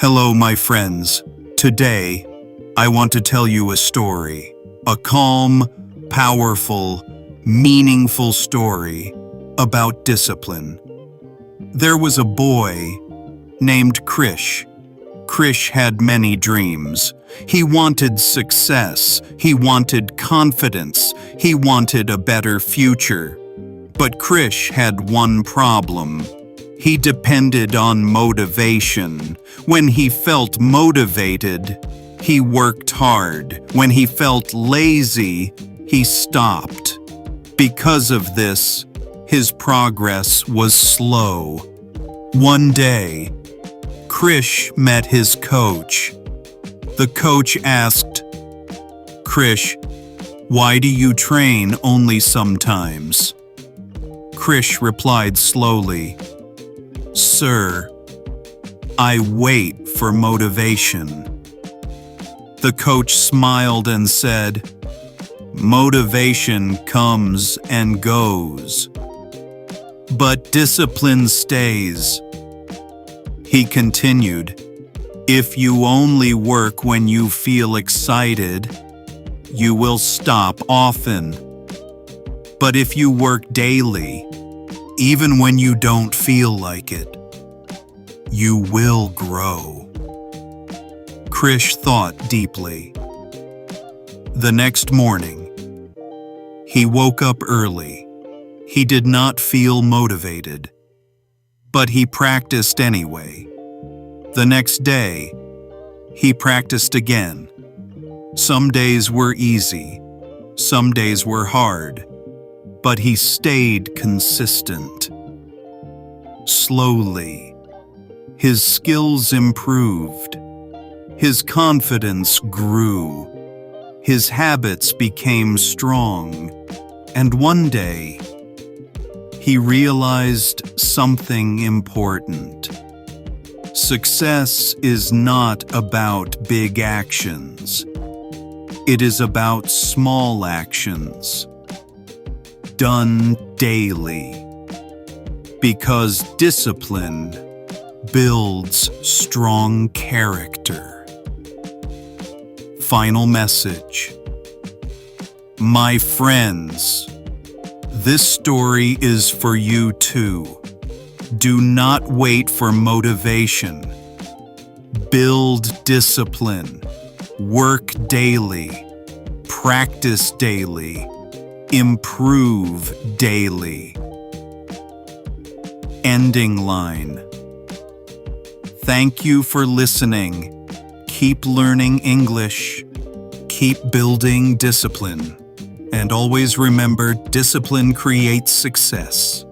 Hello, my friends. Today, I want to tell you a story. A calm, powerful, meaningful story about discipline. There was a boy named Krish. Krish had many dreams. He wanted success. He wanted confidence. He wanted a better future. But Krish had one problem. He depended on motivation. When he felt motivated, he worked hard. When he felt lazy, he stopped. Because of this, his progress was slow. One day, Krish met his coach. The coach asked, "Krish, why do you train only sometimes?" Krish replied slowly, "Sir, I wait for motivation." The coach smiled and said, "Motivation comes and goes, but discipline stays." He continued, "If you only work when you feel excited, you will stop often. But if you work daily, even when you don't feel like it, you will grow." Krish thought deeply. The next morning, he woke up early. He did not feel motivated, but he practiced anyway. The next day, he practiced again. Some days were easy, some days were hard, but he stayed consistent. Slowly, his skills improved. His confidence grew. His habits became strong. And one day, he realized something important. Success is not about big actions. It is about small actions, done daily. Because discipline builds strong character. Final message. My friends, this story is for you too. Do not wait for motivation. Build discipline. Work daily. Practice daily. Improve daily. Ending line. Thank you for listening. Keep learning English. Keep building discipline. And always remember, discipline creates success.